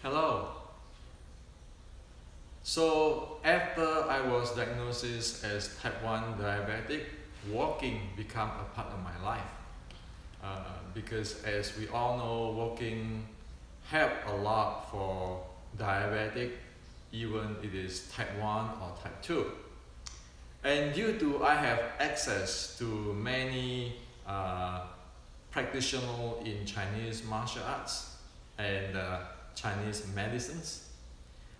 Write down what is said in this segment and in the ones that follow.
Hello. So after I was diagnosed as type 1 diabetic, walking became a part of my life. Because as we all know, walking help a lot for diabetic, even it is type 1 or type 2. And due to I have access to many practitioners in Chinese martial arts and Chinese medicines,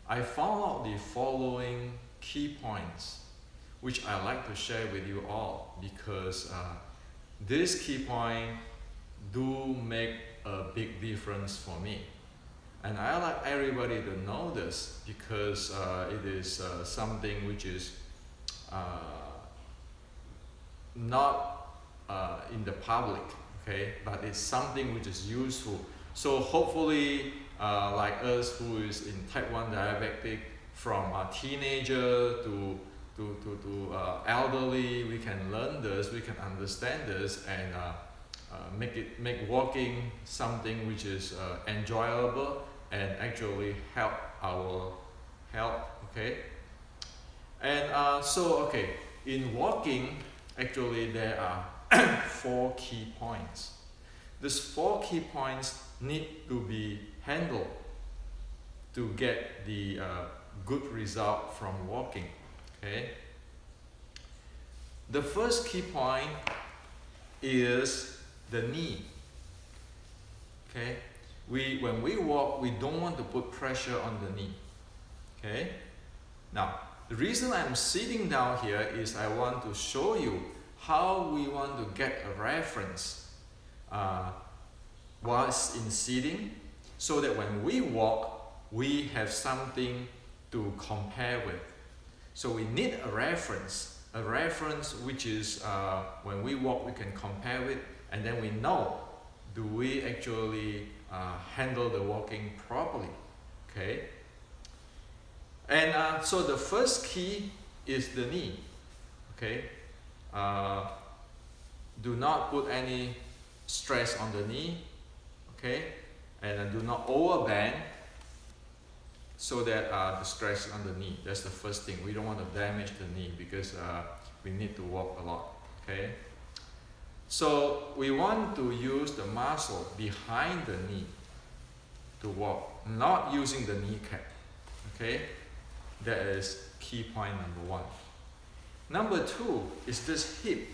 I found out the following key points which I like to share with you all, because this key point do make a big difference for me, and I like everybody to know this because it is something which is not in the public, okay, but it's something which is useful. So hopefully like us who is in type 1 diabetic, from a teenager to elderly, we can learn this, we can understand this, and make walking something which is enjoyable and actually help our health, okay? And okay, in walking, actually there are 4 key points. These 4 key points need to be handled to get the good result from walking, okay? The first key point is the knee, okay? When we walk, we don't want to put pressure on the knee, okay? Now, the reason I'm sitting down here is I want to show you how we want to get a reference whilst in sitting, so that when we walk, we have something to compare with. So we need a reference which is when we walk we can compare with, and then we know, do we actually handle the walking properly, okay? And so the first key is the knee, okay? Do not put any stress on the knee, okay? And do not overbend so that the stress on the knee. That's the first thing. We don't want to damage the knee because we need to walk a lot, okay? So we want to use the muscle behind the knee to walk, not using the kneecap, okay? That is key point number 1. Number 2 is this hip.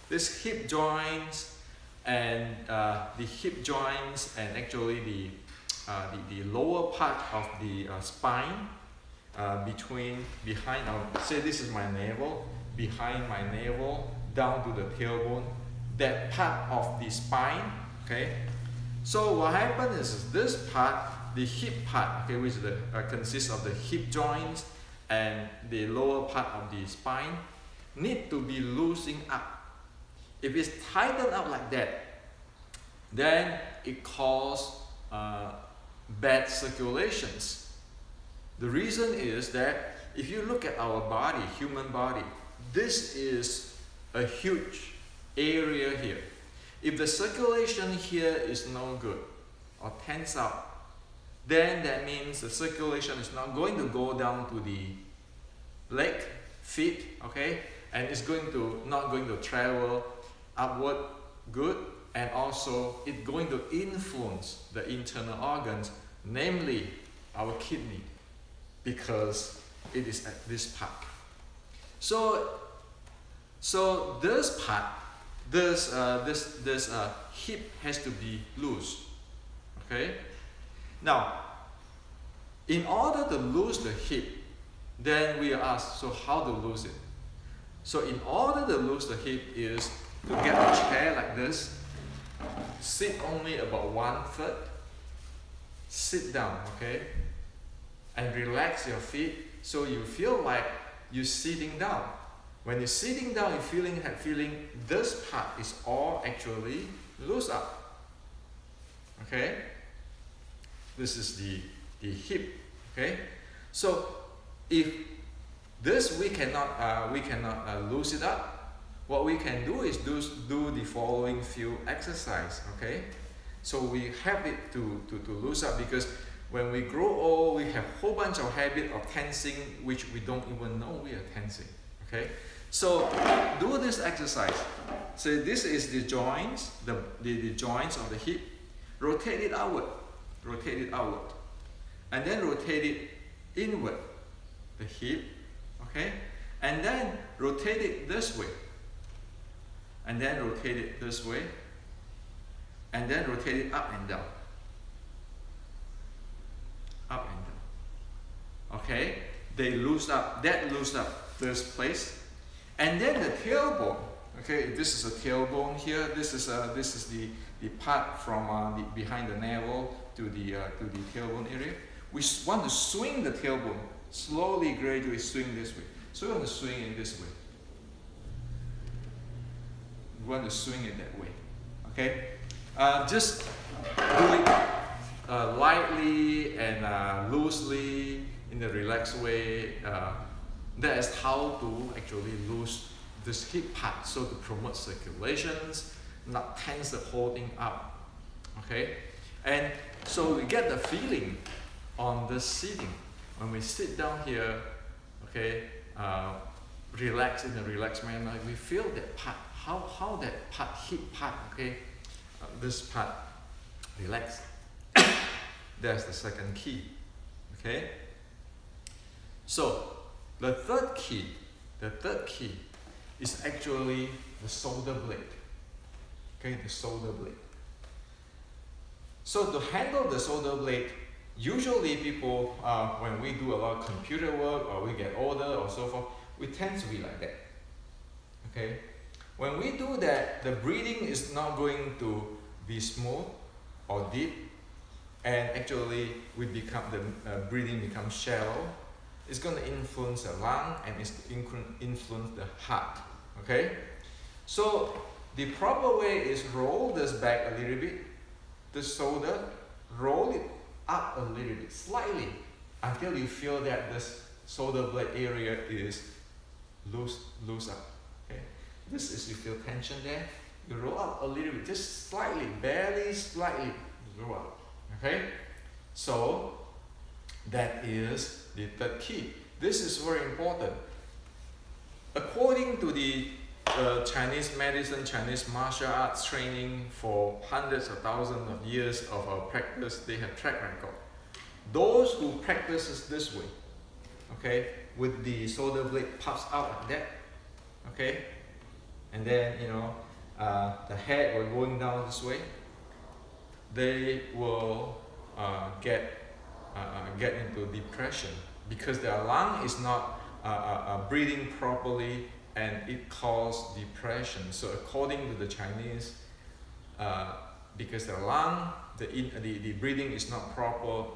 This hip joints and the hip joints and actually the lower part of the spine behind our, say this is my navel, behind my navel down to the tailbone, that part of the spine, okay? So what happens is this part, the hip part, okay, which consists of the hip joints and the lower part of the spine, need to be loosening up. If it's tightened up like that, then it causes bad circulations. The reason is that if you look at our body, human body, this is a huge area here. If the circulation here is no good or tense out, then that means the circulation is not going to go down to the leg, feet, okay, and it's not going to travel upward good, and also it's going to influence the internal organs, namely our kidney, because it is at this part. So this part, this hip has to be loose, okay? Now, in order to lose the hip, then we are asked, so how to lose it? So in order to lose the hip is to get a chair like this, sit only about 1/3, sit down, okay, and relax your feet so you feel like you're sitting down. When you're sitting down, you're feeling this part is all actually loose up, okay? This is the hip, okay? So if this we cannot loose it up, what we can do is do the following few exercises, okay? So we have it to loose up, because when we grow old, we have a whole bunch of habit of tensing, which we don't even know we are tensing. Okay, so do this exercise. So this is the joints, the joints of the hip. Rotate it outward, and then rotate it inward, the hip. Okay, and then rotate it this way, and then rotate it this way, and then rotate it up and down. Up and down. Okay, they loosen up, that loosens up this place. And then the tailbone. Okay, this is a tailbone here. This is the part from the behind the navel to the tailbone area. We want to swing the tailbone slowly, gradually swing this way. So we want to swing it this way. We want to swing it that way. Okay, just do it lightly and loosely in the relaxed way. That is how to actually lose this hip part, so to promote circulations, not tense the whole thing up. Okay, and so we get the feeling on the sitting when we sit down here. Okay, relax in a relaxed manner. We feel that part, how that part, hip part. Okay, this part relax. That's the second key. Okay, so the third key is actually the shoulder blade. Okay, the shoulder blade. So to handle the shoulder blade, usually people, when we do a lot of computer work or we get older or so forth, we tend to be like that. Okay, when we do that, the breathing is not going to be smooth or deep, and actually we become the breathing becomes shallow. It's going to influence the lung and it's influence the heart. Okay, so the proper way is roll this back a little bit, the shoulder, roll it up a little bit, slightly, until you feel that this shoulder blade area is loose up. Okay, this is, you feel tension there, you roll up a little bit, just slightly, barely, slightly roll up. Okay, so that is the third key. This is very important. According to the Chinese medicine, Chinese martial arts training for hundreds of thousands of years of our practice, they have track record. Those who practice this way, okay, with the shoulder blade pops out like that, okay, and then the head will going down this way, they will get into depression because their lung is not breathing properly, and it causes depression. So according to the Chinese, because the lung, the breathing is not proper,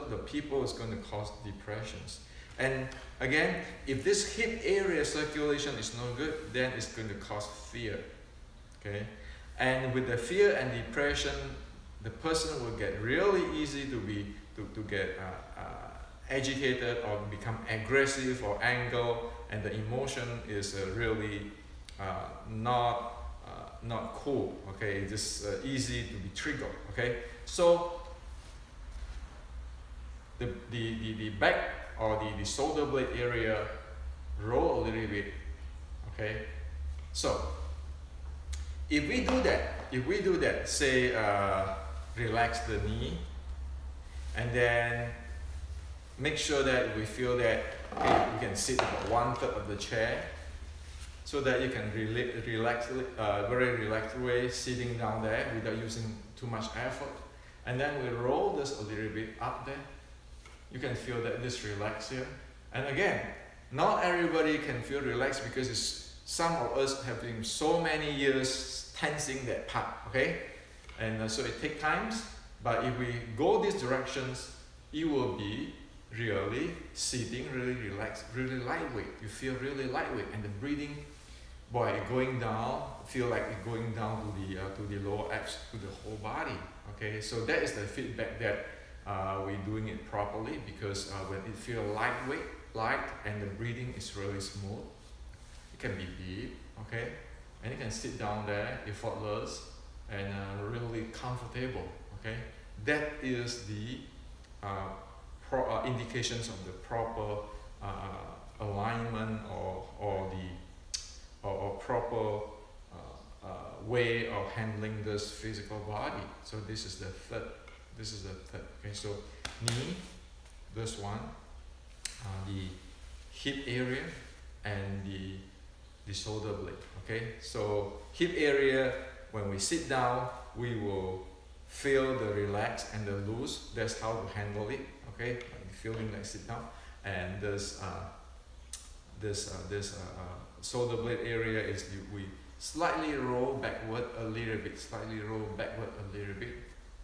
the people is going to cause depressions. And again, if this hip area circulation is no good, then it's going to cause fear. Okay, and with the fear and depression, the person will get really easy to get agitated or become aggressive or angry, and the emotion is really not cool. Okay, it's just easy to be triggered. Okay, so the back or the shoulder blade area roll a little bit. Okay, so if we do that, say relax the knee, and then make sure that we feel that you can sit about 1/3 of the chair, so that you can relax, very relaxed way, sitting down there without using too much effort. And then we roll this a little bit up there. You can feel that this relax here. And again, not everybody can feel relaxed because some of us have been so many years tensing that part. Okay, and so it takes time. But if we go these directions, it will be really sitting, really relaxed, really lightweight. You feel really lightweight, and the breathing, boy, going down, feel like it's going down to the lower abs, to the whole body. Okay, so that is the feedback that we're doing it properly, because when it feels light, and the breathing is really smooth, it can be deep. Okay, and you can sit down there effortless and really comfortable. Okay, that is the indications of the proper alignment or proper way of handling this physical body. So this is the third. Okay, so knee, this one, the hip area, and the shoulder blade. Okay, so hip area, when we sit down, we will feel the relax and the loose. That's how to handle it. Okay, like feeling like sit down, and this shoulder blade area is we slightly roll backward a little bit,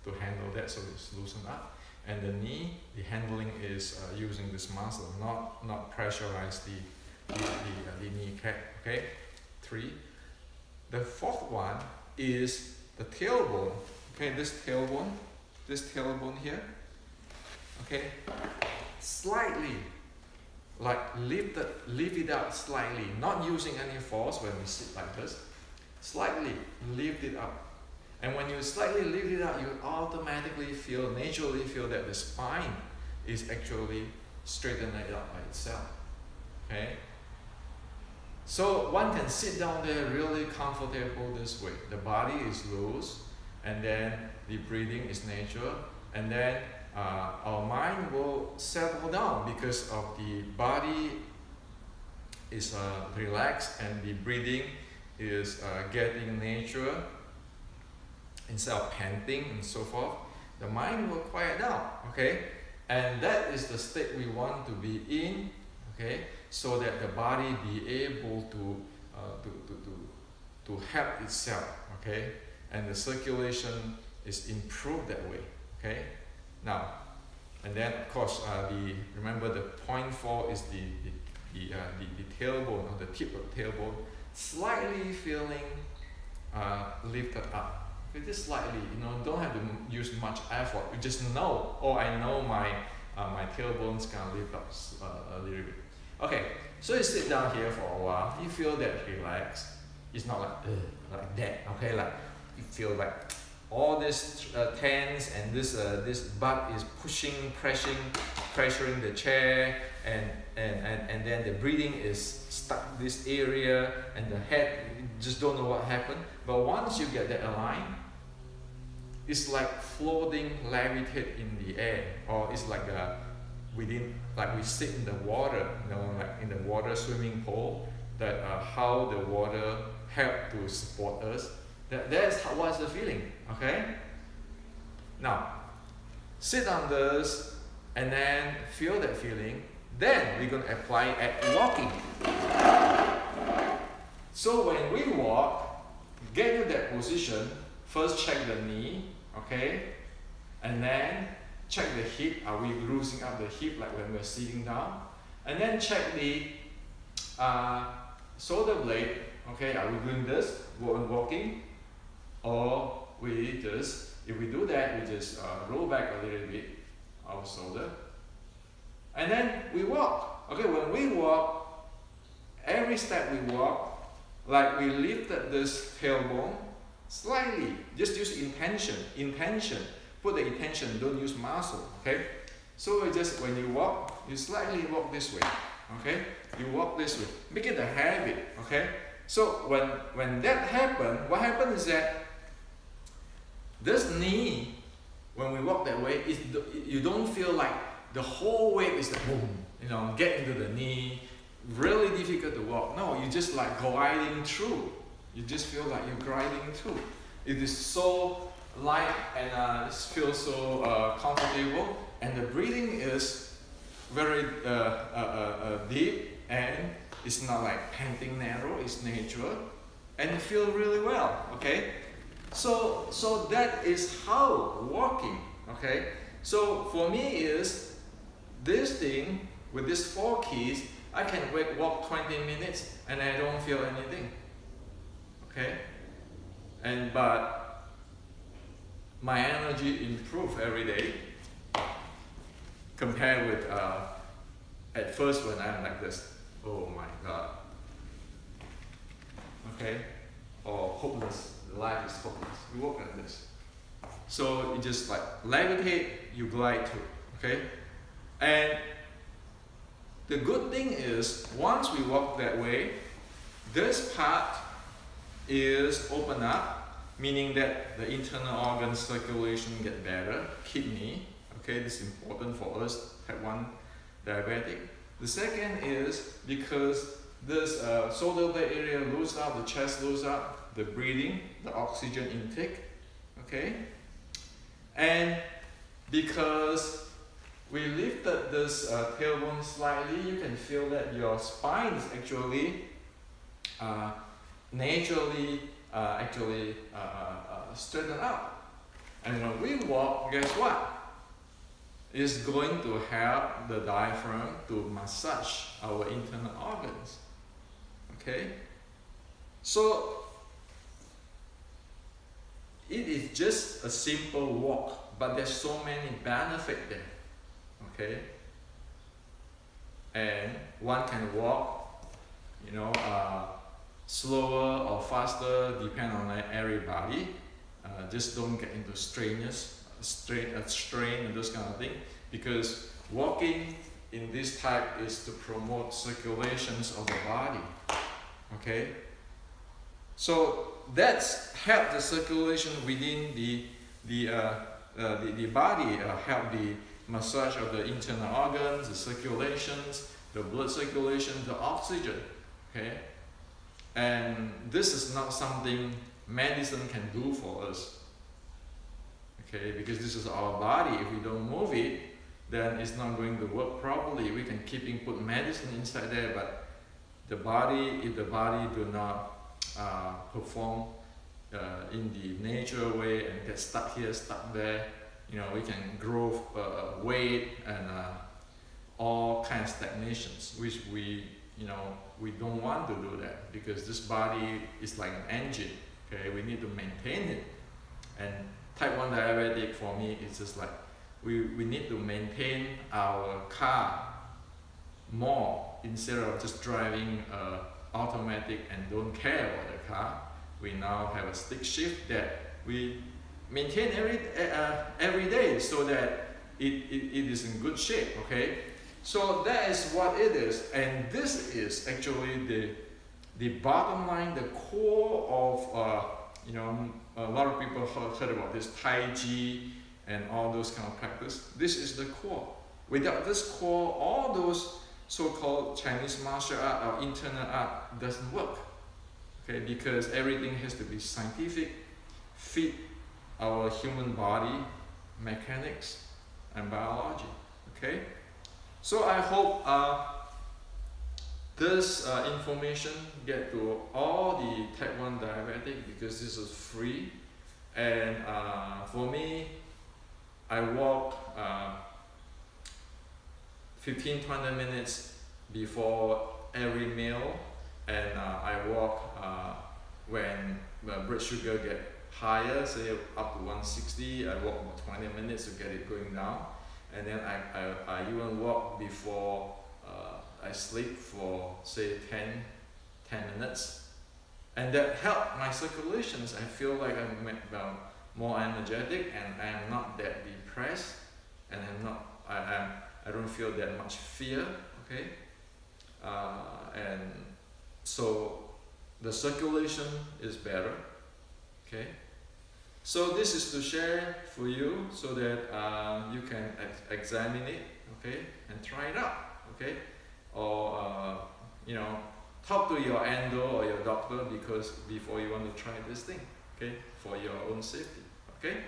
to handle that, so it's loosened up. And the knee, the handling is using this muscle, not pressurize the kneecap. Okay, 3. The fourth one is the tailbone. Okay, this tailbone here. Okay, slightly, like lift it up slightly, not using any force when we sit like this. Slightly lift it up. And when you slightly lift it up, you automatically naturally feel that the spine is actually straightened up by itself. Okay? So one can sit down there really comfortable this way. The body is loose, and then the breathing is natural, and then our mind will settle down because of the body is relaxed and the breathing is getting natural. Instead of panting and so forth, the mind will quiet down. Okay, and that is the state we want to be in. Okay, so that the body be able to help itself. Okay, and the circulation is improved that way. Okay, now, and then of course remember the point 4 is the tailbone, or the tip of the tailbone, slightly feeling lifted up. Okay, just slightly, don't have to use much effort. You just know, I know my tailbone's gonna lift up a little bit. Okay, so you sit down here for a while. You feel that relaxed. It's not like that. Okay, like you feel like all this tense, and this butt is pressuring the chair, and then the breathing is stuck this area, and the head, you just don't know what happened. But once you get that aligned, it's like floating, levitate in the air, or it's like like we sit in the water, like in the water swimming pool, that how the water help to support us. That's what's the feeling. Okay. Now, sit on this, and then feel that feeling. Then we're gonna apply it at walking. So when we walk, get to that position. First check the knee, okay? And then check the hip. Are we loosening up the hip like when we're sitting down? And then check the shoulder blade, okay? Are we doing this when walking? Or we just, if we do that, we just roll back a little bit our shoulder. And then we walk. Okay, when we walk, every step we walk, like we lifted this tailbone slightly. Just use intention. Put the intention, don't use muscle. Okay? So we just, when you walk, you slightly walk this way. Okay? You walk this way. Make it a habit. Okay? So when that happens, what happens is that this knee, when we walk that way, you don't feel like the whole weight is the boom, get into the knee, really difficult to walk. No, you just like gliding through. You just feel like you're gliding through. It is so light, and it feels so comfortable, and the breathing is very deep, and it's not like panting narrow, it's natural, and you feel really well. Okay, so that is how walking. Okay, so for me is this thing with these 4 keys. I can walk 20 minutes and I don't feel anything. Okay, but my energy improves every day compared with at first when I'm like this. Oh my God. Okay, or hopeless. Life is hopeless. We walk like this. So you just like levitate, you glide through. okay? And the good thing is, once we walk that way, this part is open up, meaning that the internal organ circulation get better, kidney, okay, this is important for us, type 1 diabetic. The second is because this shoulder blade area loosens up, the chest loosens up, the breathing, the oxygen intake, okay? And because we lifted this tailbone slightly, you can feel that your spine is actually naturally straightened out. And when we walk, guess what? It's going to help the diaphragm to massage our internal organs. Okay? So it is just a simple walk, but there's so many benefits there. Okay? And one can walk, you know, slower or faster, depend on everybody. Just don't get into strain and those kind of thing, because walking in this type is to promote circulations of the body. Okay, so that's help the circulation within the body, help the massage of the internal organs, the circulations, the blood circulation, the oxygen. Okay, and this is not something medicine can do for us. Okay, because this is our body. If we don't move it, then it's not going to work properly. We can put medicine inside there, but the body, if the body do not perform in the natural way and get stuck here, stuck there, you know, we can grow weight and all kinds of stagnations, which we don't want to do that, because this body is like an engine. Okay, we need to maintain it. And type 1 diabetic for me is just like we need to maintain our car more, instead of just driving automatic and don't care about the car. We now have a stick shift that we maintain every day, so that it is in good shape. Okay, so that is what it is, and this is actually the bottom line, the core of you know, a lot of people heard about this Tai Chi and all those kind of practice. This is the core. Without this core, all those so-called Chinese martial art or internal art doesn't work. Okay, because everything has to be scientific, fit our human body, mechanics, and biology. Okay, so I hope this information get to all the type 1 diabetic, because this is free. And for me, I walk 15-20 minutes before every meal, and I walk when the blood sugar get higher, say up to 160. I walk about 20 minutes to get it going down, and then I even walk before I sleep for say 10 minutes, and that helped my circulations. I feel like I'm more energetic, and I'm not that depressed, and I don't feel that much fear. Okay, and so the circulation is better. Okay, so this is to share for you, so that you can examine it, okay, and try it out. Okay, or you know, talk to your endo or your doctor, because before you want to try this thing, okay, for your own safety. Okay.